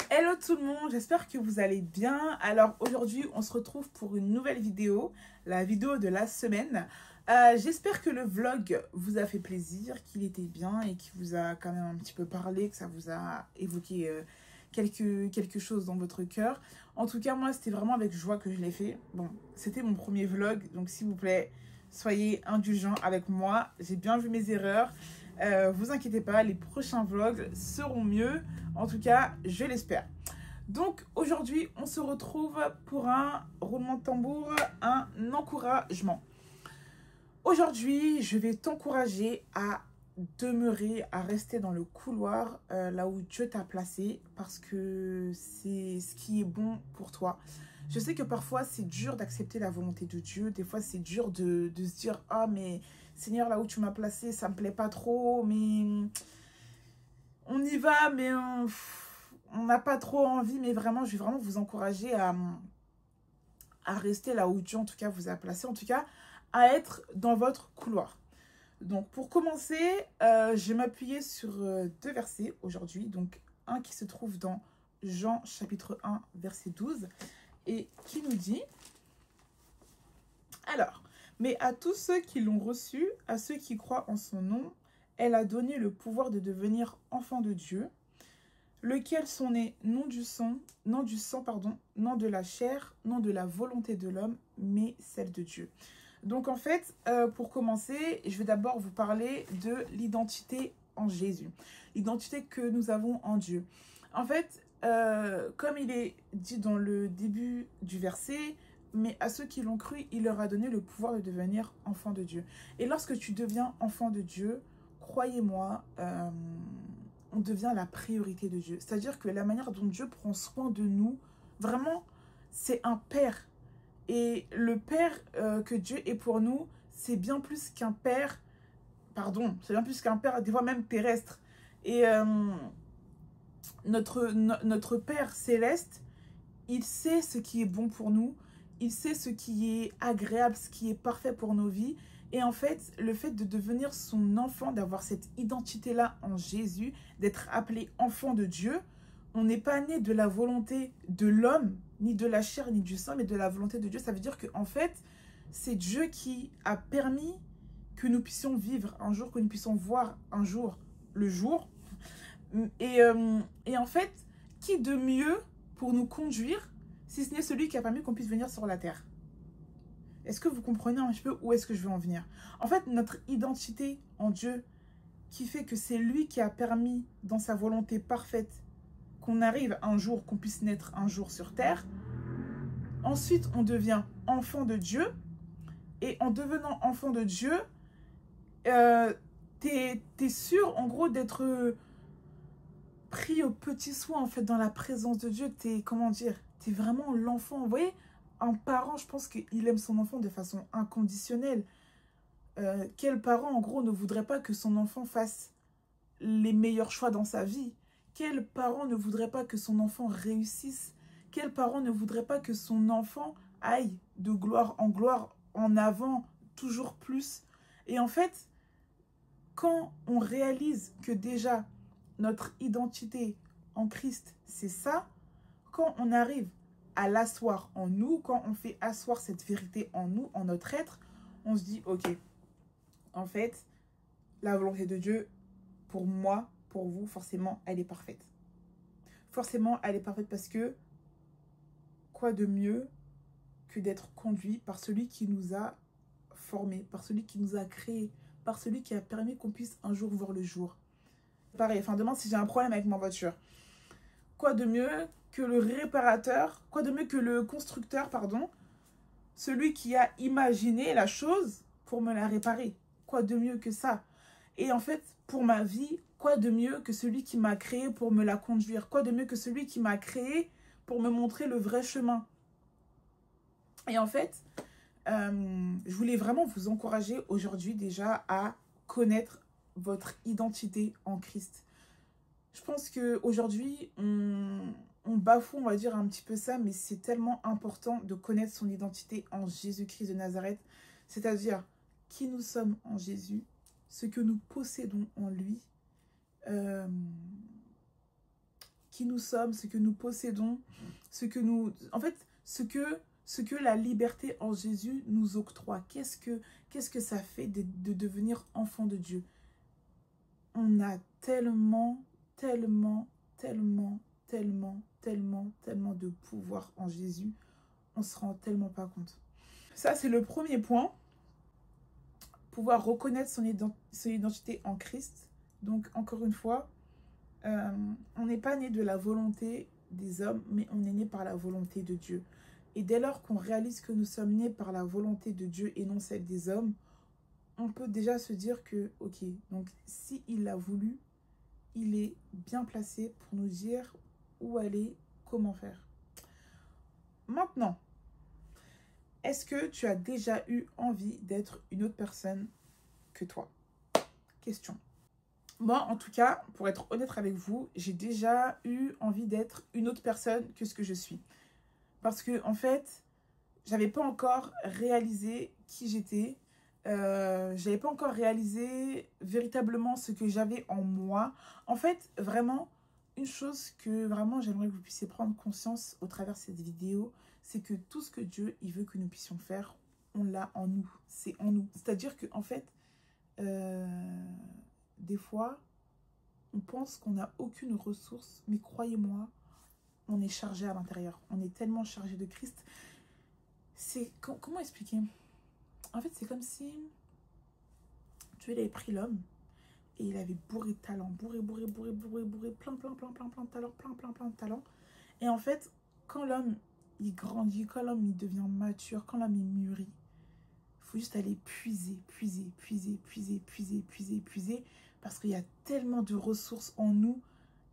Hello tout le monde, j'espère que vous allez bien. Alors aujourd'hui, on se retrouve pour une nouvelle vidéo, la vidéo de la semaine. J'espère que le vlog vous a fait plaisir, qu'il était bien et qu'il vous a quand même un petit peu parlé, que ça vous a évoqué quelque chose dans votre cœur. En tout cas, moi, c'était vraiment avec joie que je l'ai fait. Bon, c'était mon premier vlog, donc s'il vous plaît, soyez indulgents avec moi. J'ai bien vu mes erreurs. Vous inquiétez pas, les prochains vlogs seront mieux. En tout cas, je l'espère. Donc aujourd'hui, on se retrouve pour un roulement de tambour, un encouragement. Aujourd'hui, je vais t'encourager à demeurer, à rester dans le couloir là où Dieu t'a placé parce que c'est ce qui est bon pour toi. Je sais que parfois c'est dur d'accepter la volonté de Dieu. Des fois c'est dur de se dire « Ah mais Seigneur, là où tu m'as placé, ça me plaît pas trop, mais on y va, mais on n'a pas trop envie. » Mais vraiment, je vais vraiment vous encourager à rester là où Dieu en tout cas vous a placé, en tout cas à être dans votre couloir. Donc pour commencer, je vais m'appuyer sur deux versets aujourd'hui. Donc un qui se trouve dans Jean chapitre 1 verset 12 et qui nous dit: alors, mais à tous ceux qui l'ont reçu, à ceux qui croient en son nom, elle a donné le pouvoir de devenir enfants de Dieu, lesquels sont nés non du sang, non de la chair, non de la volonté de l'homme, mais celle de Dieu. Donc en fait, pour commencer, je vais d'abord vous parler de l'identité en Jésus. L'identité que nous avons en Dieu. En fait, comme il est dit dans le début du verset, mais à ceux qui l'ont cru, il leur a donné le pouvoir de devenir enfants de Dieu. Et lorsque tu deviens enfant de Dieu, croyez-moi, on devient la priorité de Dieu. C'est-à-dire que la manière dont Dieu prend soin de nous, vraiment, c'est un père. Et le père que Dieu est pour nous, c'est bien plus qu'un père, c'est bien plus qu'un père, des fois même terrestre. Et notre Père céleste, il sait ce qui est bon pour nous, il sait ce qui est agréable, ce qui est parfait pour nos vies. Et en fait, le fait de devenir son enfant, d'avoir cette identité-là en Jésus, d'être appelé enfant de Dieu, on n'est pas né de la volonté de l'homme, ni de la chair, ni du sang, mais de la volonté de Dieu. Ça veut dire qu'en fait, c'est Dieu qui a permis que nous puissions vivre un jour, que nous puissions voir un jour le jour. Et en fait, qui de mieux pour nous conduire, si ce n'est celui qui a permis qu'on puisse venir sur la terre? Est-ce que vous comprenez un petit peu où est-ce que je veux en venir? En fait, notre identité en Dieu, qui fait que c'est lui qui a permis, dans sa volonté parfaite, qu'on arrive un jour, qu'on puisse naître un jour sur terre. Ensuite, on devient enfant de Dieu. Et en devenant enfant de Dieu, t'es sûr, en gros, d'être pris au petit soin, en fait, dans la présence de Dieu. Comment dire, t'es vraiment l'enfant. Vous voyez, un parent, je pense qu'il aime son enfant de façon inconditionnelle. Quel parent, en gros, ne voudrait pas que son enfant fasse les meilleurs choix dans sa vie? Quel parent ne voudrait pas que son enfant réussisse? Quel parent ne voudrait pas que son enfant aille de gloire, en avant, toujours plus? Et en fait, quand on réalise que déjà notre identité en Christ, c'est ça, quand on arrive à l'asseoir en nous, quand on fait asseoir cette vérité en nous, en notre être, on se dit, ok, en fait, la volonté de Dieu, pour moi, pour vous, forcément, elle est parfaite. Forcément, elle est parfaite parce que quoi de mieux que d'être conduit par celui qui nous a formés, par celui qui nous a créés, par celui qui a permis qu'on puisse un jour voir le jour. Pareil, enfin, demain, si j'ai un problème avec ma voiture, quoi de mieux que le réparateur, quoi de mieux que le constructeur, pardon, celui qui a imaginé la chose pour me la réparer. Quoi de mieux que ça? Et en fait, pour ma vie, quoi de mieux que celui qui m'a créé pour me la conduire? Quoi de mieux que celui qui m'a créé pour me montrer le vrai chemin? Et en fait, je voulais vraiment vous encourager aujourd'hui déjà à connaître votre identité en Christ. Je pense qu'aujourd'hui, on bafoue, on va dire un petit peu ça, mais c'est tellement important de connaître son identité en Jésus-Christ de Nazareth, c'est-à-dire qui nous sommes en Jésus, ce que nous possédons en lui, qui nous sommes, ce que nous possédons, ce que nous... En fait, ce que la liberté en Jésus nous octroie. Qu'est-ce que ça fait de devenir enfant de Dieu? On a tellement, tellement, tellement, tellement, tellement, tellement de pouvoir en Jésus. On se rend tellement pas compte. Ça, c'est le premier point. Pouvoir reconnaître son identité en Christ. Donc, encore une fois, on n'est pas né de la volonté des hommes, mais on est né par la volonté de Dieu. Et dès lors qu'on réalise que nous sommes nés par la volonté de Dieu et non celle des hommes, on peut déjà se dire que, ok, donc si il l'a voulu, il est bien placé pour nous dire où aller, comment faire. Maintenant, est-ce que tu as déjà eu envie d'être une autre personne que toi? Question. Moi, en tout cas, pour être honnête avec vous, j'ai déjà eu envie d'être une autre personne que ce que je suis. Parce que, en fait, j'avais pas encore réalisé qui j'étais. J'avais pas encore réalisé véritablement ce que j'avais en moi. En fait, vraiment, une chose que vraiment j'aimerais que vous puissiez prendre conscience au travers de cette vidéo, c'est que tout ce que Dieu il veut que nous puissions faire, on l'a en nous. C'est en nous. C'est-à-dire qu'en fait, des fois, on pense qu'on n'a aucune ressource, mais croyez-moi, on est chargé à l'intérieur. On est tellement chargé de Christ. C'est... Comment expliquer? En fait, c'est comme si Dieu avait pris l'homme et il avait bourré de talents. Bourré, plein de talents, plein de talents. Et en fait, quand l'homme, il grandit, quand l'homme, il devient mature, quand l'homme, il mûrit, il faut juste aller puiser. Parce qu'il y a tellement de ressources en nous.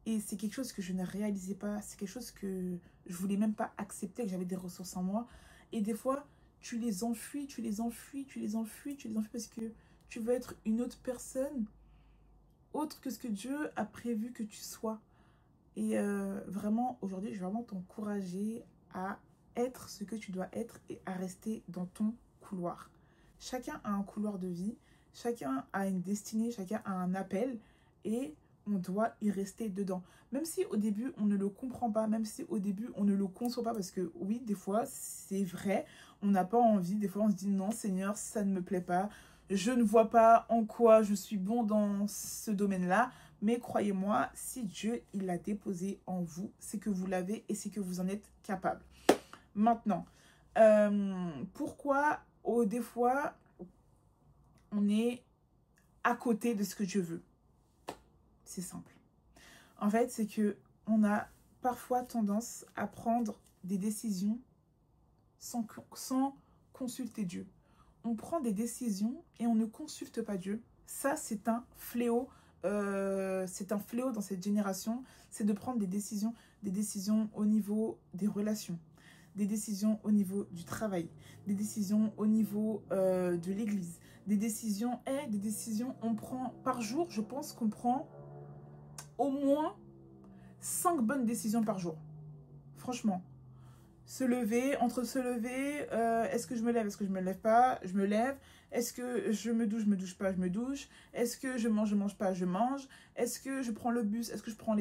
Et c'est quelque chose que je ne réalisais pas. C'est quelque chose que je voulais même pas accepter, que j'avais des ressources en moi. Et des fois, tu les enfuis parce que tu veux être une autre personne, autre que ce que Dieu a prévu que tu sois. Et vraiment, aujourd'hui, je vais vraiment t'encourager à être ce que tu dois être et à rester dans ton couloir. Chacun a un couloir de vie, chacun a une destinée, chacun a un appel et on doit y rester dedans. Même si au début, on ne le comprend pas, même si au début, on ne le conçoit pas, parce que oui, des fois, c'est vrai, on n'a pas envie, des fois, on se dit non, Seigneur, ça ne me plaît pas, je ne vois pas en quoi je suis bon dans ce domaine-là, mais croyez-moi, si Dieu, il l'a déposé en vous, c'est que vous l'avez et c'est que vous en êtes capable. Maintenant, pourquoi, des fois, on est à côté de ce que Dieu veut? C'est simple. En fait, c'est que on a parfois tendance à prendre des décisions sans consulter Dieu. On prend des décisions et on ne consulte pas Dieu. Ça, c'est un fléau. C'est un fléau dans cette génération. C'est de prendre des décisions au niveau des relations, des décisions au niveau du travail, des décisions au niveau de l'église, des décisions, on prend par jour, je pense qu'on prend au moins 5 bonnes décisions par jour. Franchement. Se lever, entre se lever, est-ce que je me lève, est-ce que je me lève pas, je me lève. Est-ce que je me douche pas, je me douche. Est-ce que je mange pas, je mange. Est-ce que je prends le bus, est-ce que je prends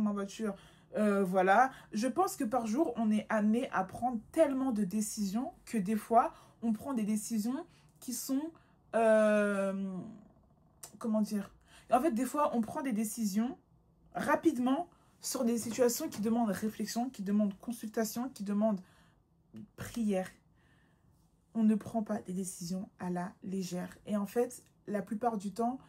ma voiture, voilà. Je pense que par jour, on est amené à prendre tellement de décisions que des fois, on prend des décisions qui sont, comment dire? En fait, des fois, on prend des décisions rapidement sur des situations qui demandent réflexion, qui demandent consultation, qui demandent prière. On ne prend pas des décisions à la légère. Et en fait, la plupart du temps,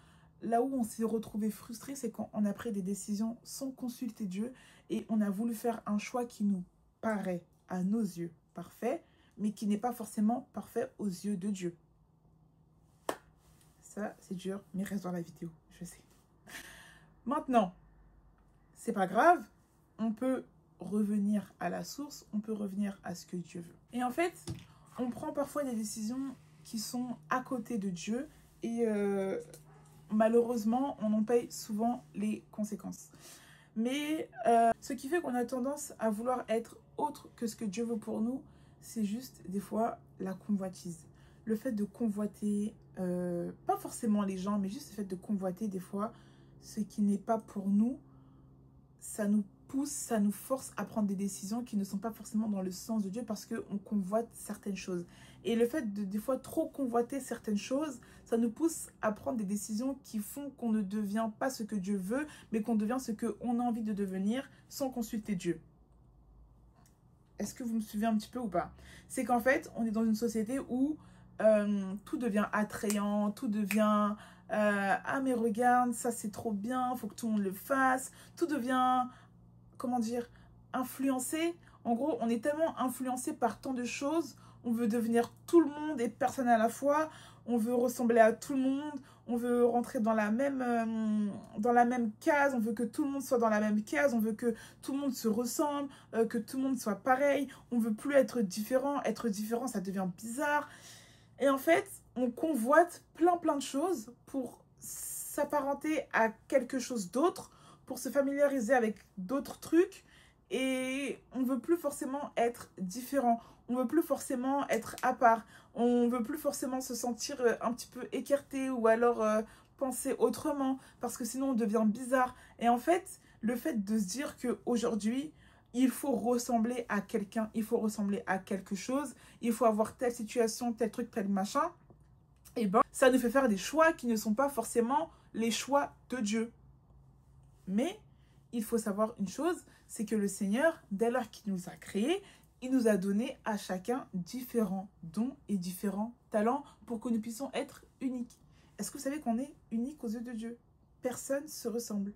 là où on s'est retrouvé frustré, c'est quand on a pris des décisions sans consulter Dieu et on a voulu faire un choix qui nous paraît à nos yeux parfait, mais qui n'est pas forcément parfait aux yeux de Dieu. Ça, c'est dur, mais reste dans la vidéo, je sais. Maintenant, c'est pas grave, on peut revenir à la source, on peut revenir à ce que Dieu veut. Et en fait, on prend parfois des décisions qui sont à côté de Dieu et malheureusement, on en paye souvent les conséquences. Mais ce qui fait qu'on a tendance à vouloir être autre que ce que Dieu veut pour nous, c'est juste des fois la convoitise. Le fait de convoiter, pas forcément les gens, mais juste le fait de convoiter des fois ce qui n'est pas pour nous, ça nous pousse, ça nous force à prendre des décisions qui ne sont pas forcément dans le sens de Dieu parce qu'on convoite certaines choses. Et le fait de des fois trop convoiter certaines choses, ça nous pousse à prendre des décisions qui font qu'on ne devient pas ce que Dieu veut, mais qu'on devient ce qu'on a envie de devenir sans consulter Dieu. Est-ce que vous me suivez un petit peu ou pas? C'est qu'en fait, on est dans une société où tout devient attrayant, tout devient ah mais regarde, ça c'est trop bien, il faut que tout le monde le fasse. Tout devient, comment dire, influencé. En gros, on est tellement influencé par tant de choses. On veut devenir tout le monde et personne à la fois. On veut ressembler à tout le monde. On veut rentrer dans la même case. On veut que tout le monde soit dans la même case. On veut que tout le monde se ressemble, que tout le monde soit pareil. On veut plus être différent. Être différent, ça devient bizarre. Et en fait, on convoite plein de choses pour s'apparenter à quelque chose d'autre, pour se familiariser avec d'autres trucs. Et on ne veut plus forcément être différent. On ne veut plus forcément être à part. On ne veut plus forcément se sentir un petit peu écarté ou alors penser autrement parce que sinon on devient bizarre. Et en fait, le fait de se dire qu'aujourd'hui, il faut ressembler à quelqu'un, il faut ressembler à quelque chose, il faut avoir telle situation, tel truc, tel machin, et ben ça nous fait faire des choix qui ne sont pas forcément les choix de Dieu. Mais il faut savoir une chose, c'est que le Seigneur, dès lors qu'il nous a créés, il nous a donné à chacun différents dons et différents talents pour que nous puissions être uniques. Est-ce que vous savez qu'on est unique aux yeux de Dieu? Personne ne se ressemble.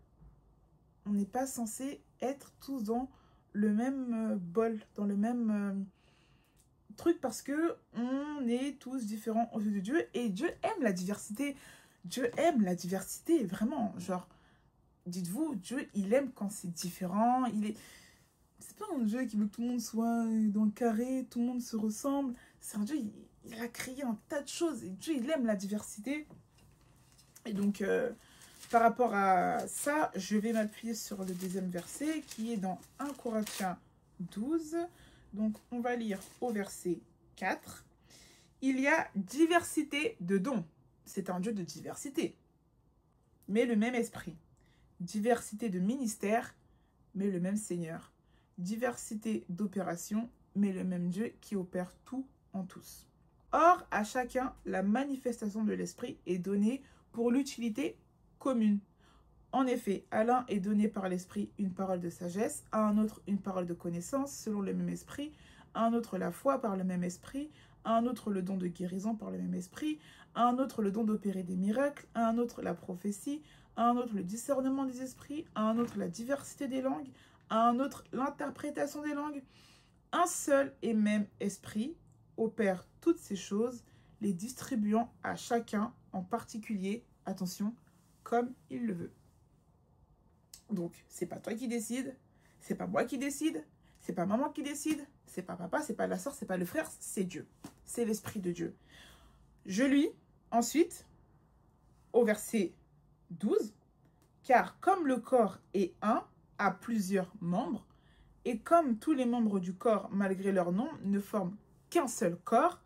On n'est pas censé être tous dans le même bol, dans le même truc parce que on est tous différents aux yeux de Dieu et Dieu aime la diversité. Dieu aime la diversité, vraiment, genre, dites-vous, Dieu, il aime quand c'est différent, c'est pas un Dieu qui veut que tout le monde soit dans le carré, tout le monde se ressemble. C'est un Dieu, il a créé un tas de choses. Et Dieu, il aime la diversité. Et donc, par rapport à ça, je vais m'appuyer sur le deuxième verset qui est dans 1 Corinthiens 12. Donc, on va lire au verset 4. Il y a diversité de dons. C'est un Dieu de diversité, mais le même esprit. Diversité de ministères, mais le même Seigneur. Diversité d'opérations, mais le même Dieu qui opère tout en tous. Or, à chacun, la manifestation de l'esprit est donnée pour l'utilité commune. En effet, à l'un est donné par l'esprit une parole de sagesse, à un autre une parole de connaissance selon le même esprit, à un autre la foi par le même esprit, à un autre le don de guérison par le même esprit, à un autre le don d'opérer des miracles, à un autre la prophétie, à un autre le discernement des esprits, à un autre la diversité des langues, à un autre l'interprétation des langues. Un seul et même esprit opère toutes ces choses, les distribuant à chacun en particulier, attention, comme il le veut. Donc, c'est pas toi qui décide, c'est pas moi qui décide, c'est pas maman qui décide, c'est pas papa, c'est pas la soeur, c'est pas le frère, c'est Dieu. C'est l'esprit de Dieu. Je lis ensuite au verset 12. Car comme le corps est un, a plusieurs membres, et comme tous les membres du corps, malgré leur nom, ne forment qu'un seul corps,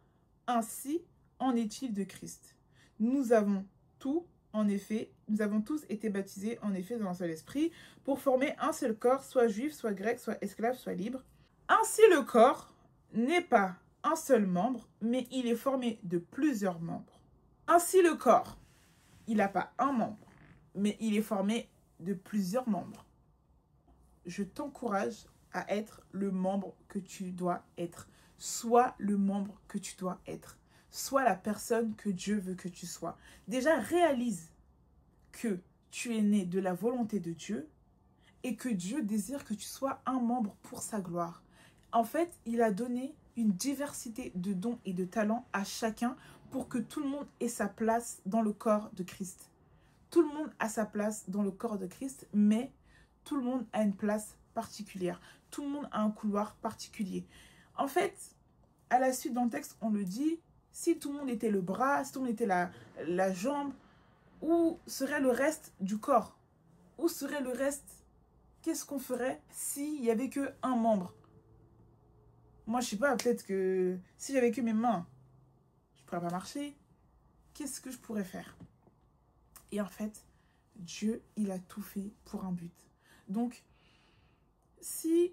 ainsi en est-il de Christ. Nous avons tous été baptisés en effet dans un seul esprit, pour former un seul corps, soit juif, soit grec, soit esclave, soit libre. Ainsi le corps n'est pas un seul membre, mais il est formé de plusieurs membres. Ainsi le corps, il n'a pas un membre, mais il est formé de plusieurs membres. Je t'encourage à être le membre que tu dois être. Sois le membre que tu dois être. Sois la personne que Dieu veut que tu sois. Déjà, réalise que tu es né de la volonté de Dieu et que Dieu désire que tu sois un membre pour sa gloire. En fait, il a donné une diversité de dons et de talents à chacun pour que tout le monde ait sa place dans le corps de Christ. Tout le monde a sa place dans le corps de Christ, mais tout le monde a une place particulière. Tout le monde a un couloir particulier. En fait, à la suite dans le texte, on le dit, si tout le monde était le bras, si tout le monde était la jambe, où serait le reste du corps? Où serait le reste? Qu'est-ce qu'on ferait s'il n'y avait qu'un membre? Moi, je sais pas, peut-être que si j'avais que mes mains, je ne pourrais pas marcher. Qu'est-ce que je pourrais faire? Et en fait, Dieu, il a tout fait pour un but. Donc, si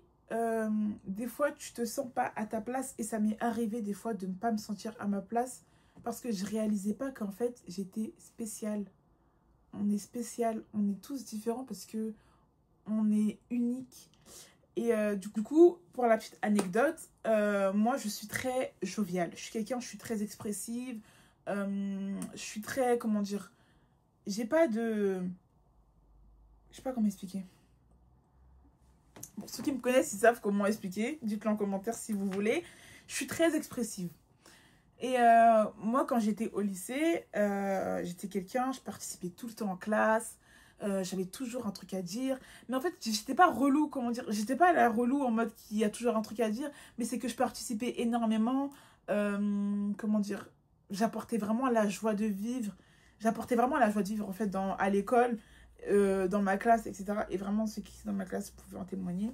des fois tu te sens pas à ta place, et ça m'est arrivé des fois de ne pas me sentir à ma place parce que je réalisais pas qu'en fait j'étais spéciale. On est spécial, on est tous différents parce que on est unique. Et du coup, pour la petite anecdote, moi je suis très joviale. Je suis quelqu'un, je suis très expressive. Je suis très, comment dire, j'ai pas de... Je sais pas comment expliquer. Bon, ceux qui me connaissent, ils savent comment expliquer. Dites-le en commentaire si vous voulez. Je suis très expressive. Et moi, quand j'étais au lycée, j'étais quelqu'un, je participais tout le temps en classe. J'avais toujours un truc à dire. Mais en fait, j'étais pas relou, comment dire. J'étais pas la relou en mode qui a toujours un truc à dire. Mais c'est que je participais énormément. Comment dire. J'apportais vraiment la joie de vivre. J'apportais vraiment la joie de vivre, en fait, à l'école, dans ma classe, etc. Et vraiment, ceux qui sont dans ma classe pouvaient en témoigner.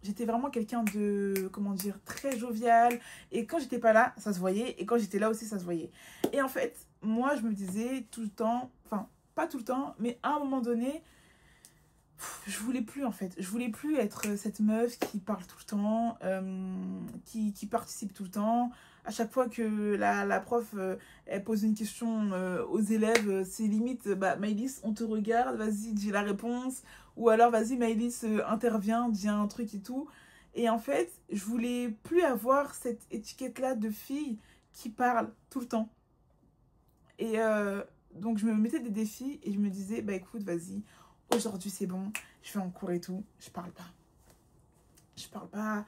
J'étais vraiment quelqu'un de, comment dire, très jovial. Et quand j'étais pas là, ça se voyait. Et quand j'étais là aussi, ça se voyait. Et en fait, moi, je me disais tout le temps, enfin, pas tout le temps, mais à un moment donné, je voulais plus en fait. Je voulais plus être cette meuf qui parle tout le temps, qui participe tout le temps. À chaque fois que la prof, elle pose une question aux élèves, c'est limite, bah, Maëlys, on te regarde, vas-y, dis la réponse. Ou alors, vas-y, Maëlys, intervient, dis un truc et tout. Et en fait, je voulais plus avoir cette étiquette-là de fille qui parle tout le temps. Et donc, je me mettais des défis et je me disais, bah écoute, vas-y, aujourd'hui c'est bon, je vais en cours et tout, je parle pas. Je parle pas,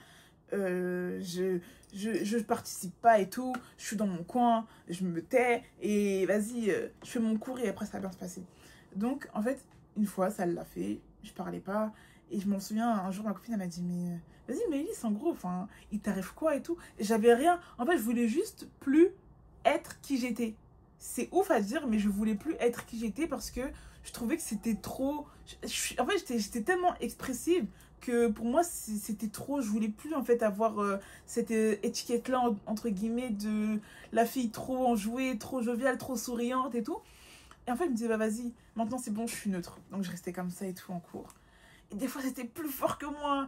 je participe pas et tout, je suis dans mon coin, je me tais et vas-y, je fais mon cours et après ça va bien se passer. Donc, en fait, une fois, ça l'a fait, je parlais pas. Et je m'en souviens, un jour, ma copine, elle m'a dit, mais vas-y, Maëlys, en gros, enfin, il t'arrive quoi et tout. Et j'avais rien. En fait, je voulais juste plus être qui j'étais. C'est ouf à dire, mais je voulais plus être qui j'étais parce que je trouvais que c'était trop... en fait, j'étais tellement expressive que pour moi, c'était trop. Je voulais plus, en fait, avoir cette étiquette-là, entre guillemets, de la fille trop enjouée, trop joviale, trop souriante et tout. Et en fait, je me disais, bah vas-y, maintenant c'est bon, je suis neutre. Donc je restais comme ça et tout en cours. Et des fois, c'était plus fort que moi.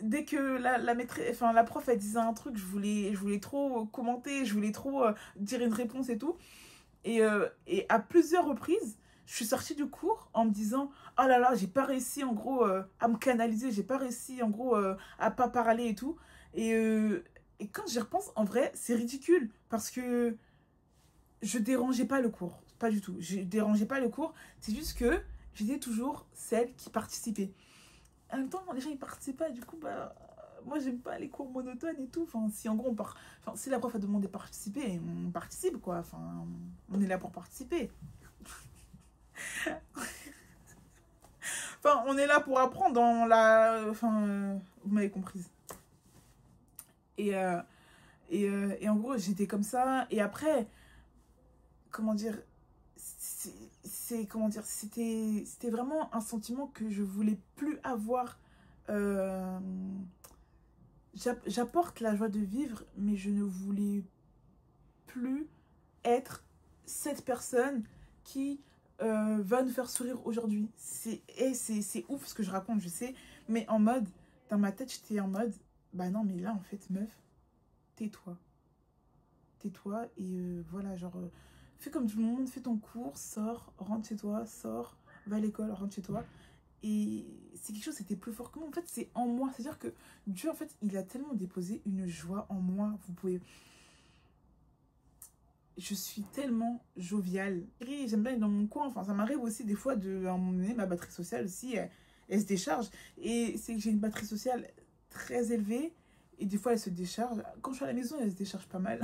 Dès que la maîtresse, enfin, la prof, elle disait un truc, je voulais trop commenter, je voulais trop dire une réponse et tout. Et à plusieurs reprises, je suis sortie du cours en me disant, oh là là, j'ai pas réussi en gros à me canaliser, j'ai pas réussi en gros à pas parler et tout. Et, euh, et quand j'y repense, en vrai, c'est ridicule parce que je dérangeais pas le cours. Pas du tout. Je dérangeais pas le cours. C'est juste que j'étais toujours celle qui participait. En même temps, les gens ils participent pas. Du coup, bah, moi j'aime pas les cours monotones et tout. Enfin, si en gros enfin, si la prof a demandé de participer, on participe quoi. Enfin, on est là pour participer. Enfin, on est là pour apprendre dans la. Enfin, vous m'avez comprise. Et, et en gros, j'étais comme ça. Et après, comment dire, comment dire, c'était vraiment un sentiment que je voulais plus avoir. euh, J'apporte la joie de vivre, mais je ne voulais plus être cette personne qui va nous faire sourire aujourd'hui. C'est ouf ce que je raconte, je sais, mais en mode, dans ma tête, j'étais en mode, bah non, mais là, en fait, meuf, tais-toi. Tais-toi et voilà, genre, fais comme tout le monde, fais ton cours, sors, rentre chez toi, sors, va à l'école, rentre chez toi. Et c'est quelque chose, c'était plus fort que moi. En fait, c'est en moi. C'est-à-dire que Dieu, en fait, il a tellement déposé une joie en moi. Vous pouvez... Je suis tellement joviale. J'aime bien être dans mon coin. Enfin, ça m'arrive aussi des fois à un moment donné, ma batterie sociale aussi, elle se décharge. Et c'est que j'ai une batterie sociale très élevée. Et des fois, elle se décharge. Quand je suis à la maison, elle se décharge pas mal.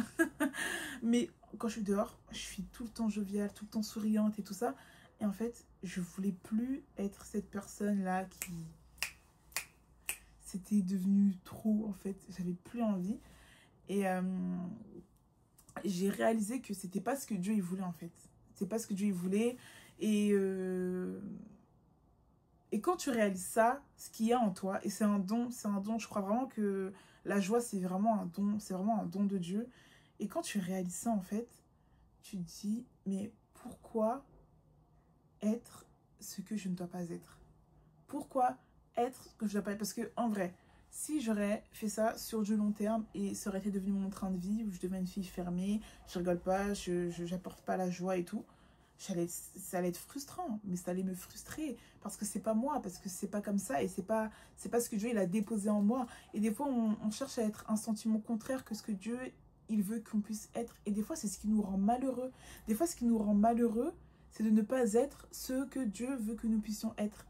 Mais quand je suis dehors, je suis tout le temps joviale, tout le temps souriante et tout ça. Et en fait, je voulais plus être cette personne-là qui... C'était devenu trop, en fait. J'avais plus envie. Et j'ai réalisé que c'était pas ce que Dieu il voulait, en fait. C'est pas ce que Dieu il voulait. Et quand tu réalises ça, ce qu'il y a en toi, et c'est un don, je crois vraiment que la joie, c'est vraiment un don, c'est vraiment un don de Dieu. Et quand tu réalises ça, en fait, tu te dis, mais pourquoi être ce que je ne dois pas être? Pourquoi être ce que je dois pas être. Parce que en vrai, si j'aurais fait ça sur du long terme et ça aurait été devenu mon train de vie, où je deviens une fille fermée, je rigole pas, j'apporte pas la joie et tout, ça allait être frustrant, mais ça allait me frustrer parce que c'est pas moi, parce que c'est pas comme ça et c'est pas ce que Dieu il a déposé en moi. Et des fois on cherche à être un sentiment contraire que ce que Dieu il veut qu'on puisse être, et des fois c'est ce qui nous rend malheureux. Des fois ce qui nous rend malheureux, c'est de ne pas être ce que Dieu veut que nous puissions être.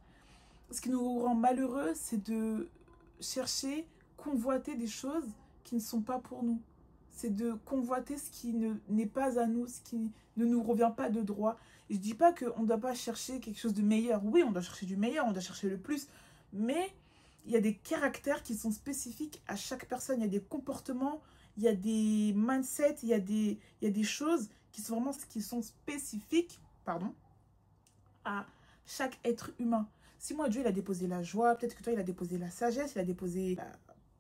Ce qui nous rend malheureux, c'est de chercher, convoiter des choses qui ne sont pas pour nous. C'est de convoiter ce qui n'est pas à nous, ce qui ne nous revient pas de droit. Et je ne dis pas qu'on ne doit pas chercher quelque chose de meilleur. Oui, on doit chercher du meilleur, on doit chercher le plus. Mais il y a des caractères qui sont spécifiques à chaque personne. Il y a des comportements, il y a des mindsets, il y a des choses qui sont vraiment spécifiques, à chaque être humain. Si moi, Dieu, il a déposé la joie, peut-être que toi, il a déposé la sagesse, il a déposé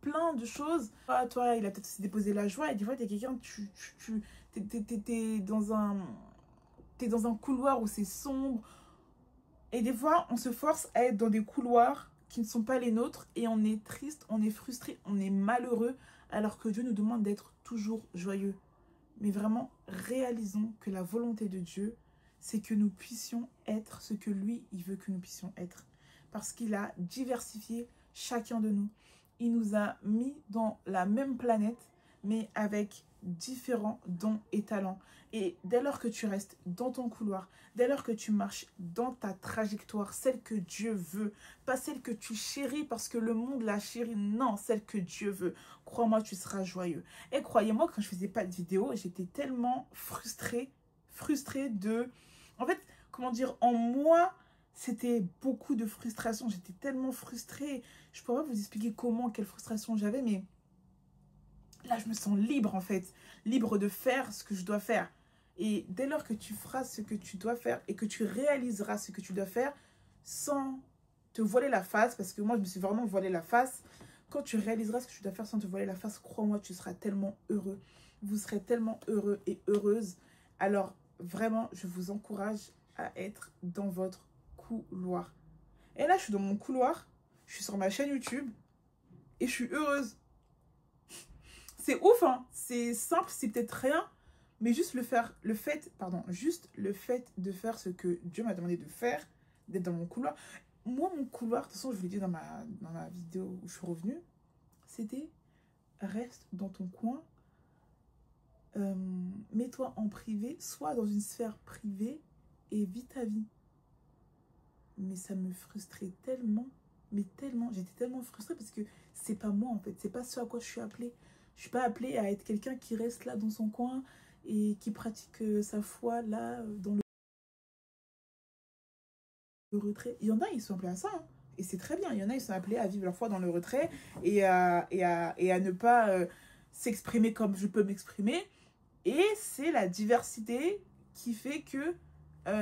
plein de choses. Toi, il a peut-être aussi déposé la joie. Et des fois, t'es quelqu'un, t'es dans un couloir où c'est sombre. Et des fois, on se force à être dans des couloirs qui ne sont pas les nôtres. Et on est triste, on est frustré, on est malheureux. Alors que Dieu nous demande d'être toujours joyeux. Mais vraiment, réalisons que la volonté de Dieu, c'est que nous puissions être ce que lui, il veut que nous puissions être. Parce qu'il a diversifié chacun de nous. Il nous a mis dans la même planète, mais avec différents dons et talents. Et dès lors que tu restes dans ton couloir, dès lors que tu marches dans ta trajectoire, celle que Dieu veut, pas celle que tu chéris parce que le monde la chérit, non, celle que Dieu veut, crois-moi, tu seras joyeux. Et croyez-moi, quand je faisais pas de vidéo, j'étais tellement frustrée de... En fait, comment dire, en moi, c'était beaucoup de frustration. J'étais tellement frustrée. Je ne pourrais pas vous expliquer comment, quelle frustration j'avais, mais là, je me sens libre, en fait. Libre de faire ce que je dois faire. Et dès lors que tu feras ce que tu dois faire et que tu réaliseras ce que tu dois faire sans te voiler la face, parce que moi, je me suis vraiment voilé la face. Quand tu réaliseras ce que tu dois faire sans te voiler la face, crois-moi, tu seras tellement heureux. Vous serez tellement heureux et heureuse. Alors, vraiment, je vous encourage à être dans votre couloir. Et là, je suis dans mon couloir, je suis sur ma chaîne YouTube et je suis heureuse. C'est ouf, hein? C'est simple, c'est peut-être rien, mais juste le fait de faire ce que Dieu m'a demandé de faire, d'être dans mon couloir. Moi, mon couloir, de toute façon, je vous l'ai dit dans ma vidéo où je suis revenue, c'était reste dans ton coin, mets-toi en privé, sois dans une sphère privée et vis ta vie. Mais ça me frustrait tellement, mais tellement, j'étais tellement frustrée parce que c'est pas moi en fait, c'est pas ce à quoi je suis appelée. Je suis pas appelée à être quelqu'un qui reste là dans son coin et qui pratique sa foi là dans le retrait. Il y en a, ils sont appelés à ça, hein. Et c'est très bien. Il y en a, ils sont appelés à vivre leur foi dans le retrait et à ne pas s'exprimer comme je peux m'exprimer. Et c'est la diversité qui fait que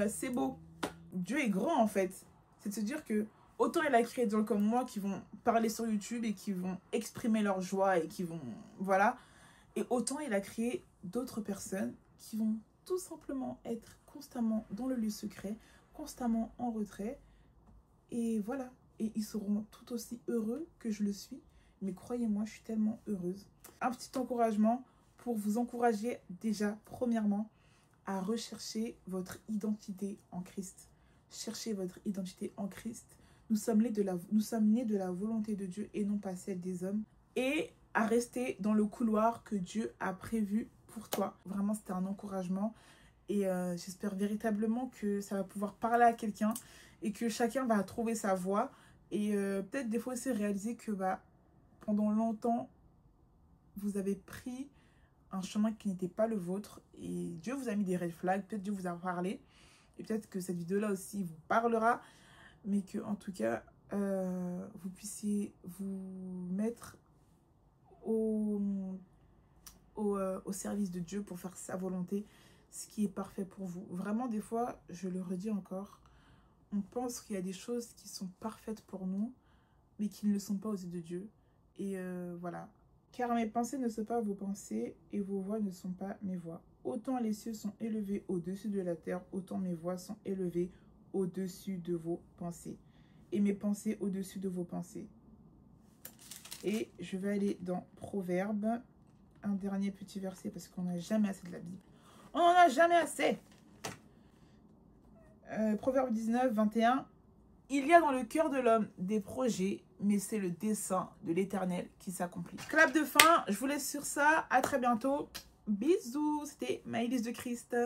c'est beau. Dieu est grand en fait. C'est de se dire que autant il a créé des gens comme moi qui vont parler sur YouTube et qui vont exprimer leur joie et qui vont... Voilà. Et autant il a créé d'autres personnes qui vont tout simplement être constamment dans le lieu secret, constamment en retrait. Et voilà. Et ils seront tout aussi heureux que je le suis. Mais croyez-moi, je suis tellement heureuse. Un petit encouragement pour vous encourager déjà, premièrement, à rechercher votre identité en Christ. Cherchez votre identité en Christ. Nous sommes nés de la volonté de Dieu et non pas celle des hommes. Et à rester dans le couloir que Dieu a prévu pour toi. Vraiment, c'était un encouragement. Et j'espère véritablement que ça va pouvoir parler à quelqu'un et que chacun va trouver sa voie. Et peut-être des fois aussi réaliser que pendant longtemps, vous avez pris un chemin qui n'était pas le vôtre. Et Dieu vous a mis des red flags. Peut-être Dieu vous a parlé. Et peut-être que cette vidéo-là aussi vous parlera. Mais que en tout cas, vous puissiez vous mettre au service de Dieu pour faire sa volonté, ce qui est parfait pour vous. Vraiment, des fois, je le redis encore, on pense qu'il y a des choses qui sont parfaites pour nous, mais qui ne le sont pas aux yeux de Dieu. Et voilà. Car mes pensées ne sont pas vos pensées, et vos voix ne sont pas mes voix. Autant les cieux sont élevés au-dessus de la terre, autant mes voix sont élevées au-dessus de vos pensées. et mes pensées au-dessus de vos pensées. Et je vais aller dans Proverbes. Un dernier petit verset parce qu'on n'a jamais assez de la Bible. On n'en a jamais assez. Proverbe 19, 21. Il y a dans le cœur de l'homme des projets, mais c'est le dessein de l'Éternel qui s'accomplit. Clap de fin, je vous laisse sur ça. À très bientôt. Bisous. C'était Maëlys de Christ.